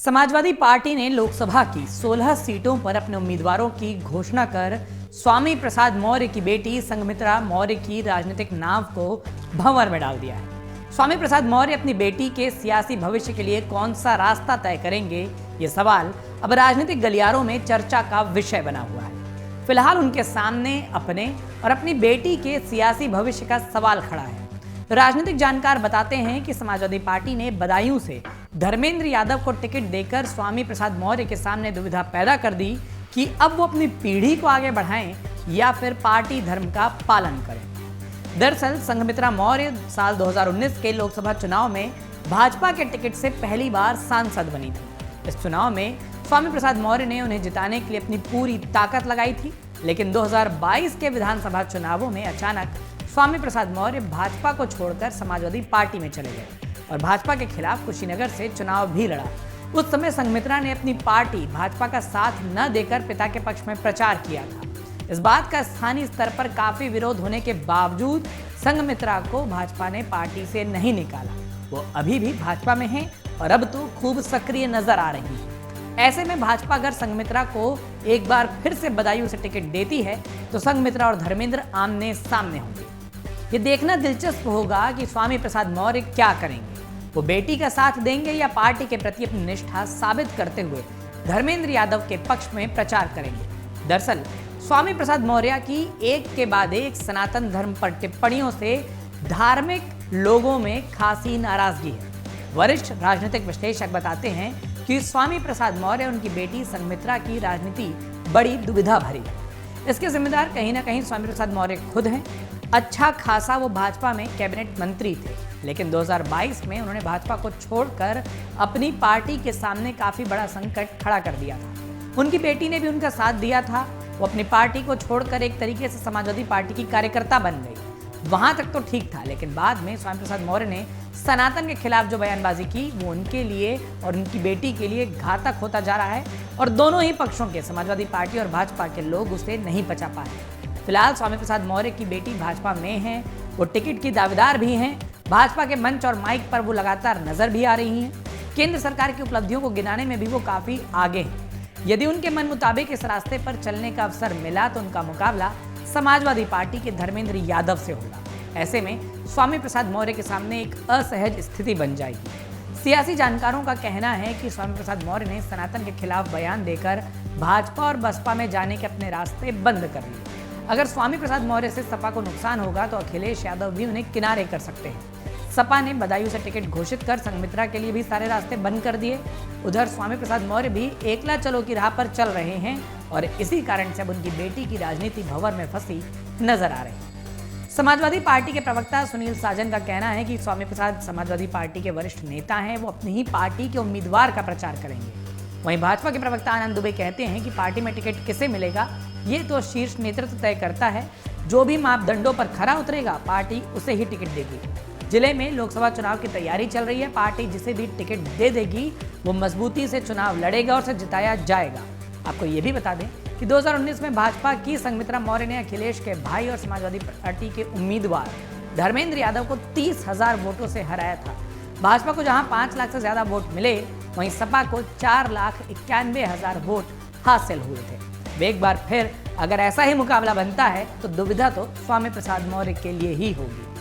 Samajwadi party ने लोकसभा की 16 सीटों पर अपने उम्मीदवारों की घोषणा कर स्वामी प्रसाद मौर्य की बेटी संघमित्रा मौर्य की राजनीतिक नाव को भंवर में डाल दिया है। स्वामी प्रसाद मौर्य अपनी बेटी के सियासी भविष्य के लिए कौन सा रास्ता तय करेंगे, ये सवाल अब राजनीतिक गलियारों में चर्चा का विषय बना हुआ है। फिलहाल उनके सामने अपने और अपनी बेटी के सियासी भविष्य का सवाल खड़ा है। राजनीतिक जानकार बताते हैं कि समाजवादी पार्टी ने बदायूं से धर्मेंद्र यादव को टिकट देकर स्वामी प्रसाद मौर्य के सामने दुविधा पैदा कर दी कि अब वो अपनी पीढ़ी को आगे बढ़ाएं या फिर पार्टी धर्म का पालन करें। दरअसल संघमित्रा मौर्य साल 2019 के लोकसभा चुनाव में भाजपा के टिकट से पहली बार सांसद बनी थी। इस चुनाव में स्वामी प्रसाद मौर्य ने उन्हें जिताने के लिए अपनी पूरी ताकत लगाई थी, लेकिन 2022 के विधानसभा चुनावों में अचानक स्वामी प्रसाद मौर्य भाजपा को छोड़कर समाजवादी पार्टी में चले गए और भाजपा के खिलाफ कुशीनगर से चुनाव भी लड़ा। उस समय संघमित्रा ने अपनी पार्टी भाजपा का साथ न देकर पिता के पक्ष में प्रचार किया था। इस बात का स्थानीय स्तर पर काफी विरोध होने के बावजूद संघमित्रा को भाजपा ने पार्टी से नहीं निकाला। वो अभी भी भाजपा में है और अब तो खूब सक्रिय नजर आ रही है। ऐसे में भाजपा अगर संघमित्रा को एक बार फिर से बदायूं से टिकट देती है तो संघमित्रा और धर्मेंद्र आमने सामने होंगे। ये देखना दिलचस्प होगा कि स्वामी प्रसाद मौर्य क्या करेंगे। वो बेटी का साथ देंगे या पार्टी के प्रति अपनी निष्ठा साबित करते हुए धर्मेंद्र यादव के पक्ष में प्रचार करेंगे। दरअसल स्वामी प्रसाद मौर्य की एक के बाद एक सनातन धर्म पर टिप्पणियों से धार्मिक लोगों में खासी नाराजगी है। वरिष्ठ राजनीतिक विश्लेषक बताते हैं कि स्वामी प्रसाद मौर्य उनकी बेटी संघमित्रा की राजनीति बड़ी दुविधा भरी है। इसके जिम्मेदार कहीं ना कहीं स्वामी प्रसाद मौर्य खुद हैं। अच्छा खासा वो भाजपा में कैबिनेट मंत्री थे, लेकिन 2022 में उन्होंने भाजपा को छोड़कर अपनी पार्टी के सामने काफी बड़ा संकट खड़ा कर दिया था। उनकी बेटी ने भी उनका साथ दिया था। वो अपनी पार्टी को छोड़कर एक तरीके से समाजवादी पार्टी की कार्यकर्ता बन गई। वहां तक तो ठीक था, लेकिन बाद में स्वामी प्रसाद मौर्य ने सनातन के खिलाफ जो बयानबाजी की वो उनके लिए और उनकी बेटी के लिए घातक होता जा रहा है और दोनों ही पक्षों के समाजवादी पार्टी और भाजपा के लोग उसे नहीं पचा पाए। फिलहाल स्वामी प्रसाद मौर्य की बेटी भाजपा में है, वो टिकट की दावेदार भी हैं। भाजपा के मंच और माइक पर वो लगातार नजर भी आ रही हैं। केंद्र सरकार की उपलब्धियों को गिनाने में भी वो काफी आगे हैं। यदि उनके मन मुताबिक इस रास्ते पर चलने का अवसर मिला तो उनका मुकाबला समाजवादी पार्टी के धर्मेंद्र यादव से होगा। ऐसे में स्वामी प्रसाद मौर्य के सामने एक असहज स्थिति बन जाएगी। सियासी जानकारों का कहना है कि स्वामी प्रसाद मौर्य ने सनातन के खिलाफ बयान देकर भाजपा और बसपा में जाने के अपने रास्ते बंद कर लिए। अगर स्वामी प्रसाद मौर्य से सपा को नुकसान होगा तो अखिलेश यादव भी उन्हें किनारे कर सकते हैं। सपा ने बदायूं से टिकट घोषित कर संघमित्रा के लिए भी सारे रास्ते बंद कर दिए। उधर स्वामी प्रसाद मौर्य भी एकला चलो की राह पर चल रहे हैं और इसी कारण से अब उनकी बेटी की राजनीति भंवर में फंसी नजर आ रही है। समाजवादी पार्टी के प्रवक्ता सुनील साजन का कहना है कि स्वामी प्रसाद समाजवादी पार्टी के वरिष्ठ नेता हैं, वो अपनी ही पार्टी के उम्मीदवार का प्रचार करेंगे। वहीं भाजपा के प्रवक्ता आनंद दुबे कहते हैं कि पार्टी में टिकट किसे मिलेगा ये तो शीर्ष नेतृत्व तय करता है। जो भी मापदंडों पर खरा उतरेगा पार्टी उसे ही टिकट देगी। जिले में लोकसभा चुनाव की तैयारी चल रही है। पार्टी जिसे भी टिकट दे देगी वो मजबूती से चुनाव लड़ेगा और उसे जिताया जाएगा। आपको ये भी बता दें कि 2019 में भाजपा की संघमित्रा मौर्य ने अखिलेश के भाई और समाजवादी पार्टी के उम्मीदवार धर्मेंद्र यादव को 30,000 वोटों से हराया था। भाजपा को जहां 5 लाख से ज्यादा वोट मिले, वहीं सपा को 4,91,000 वोट हासिल हुए थे। एक बार फिर अगर ऐसा ही मुकाबला बनता है तो दुविधा तो स्वामी प्रसाद मौर्य के लिए ही होगी।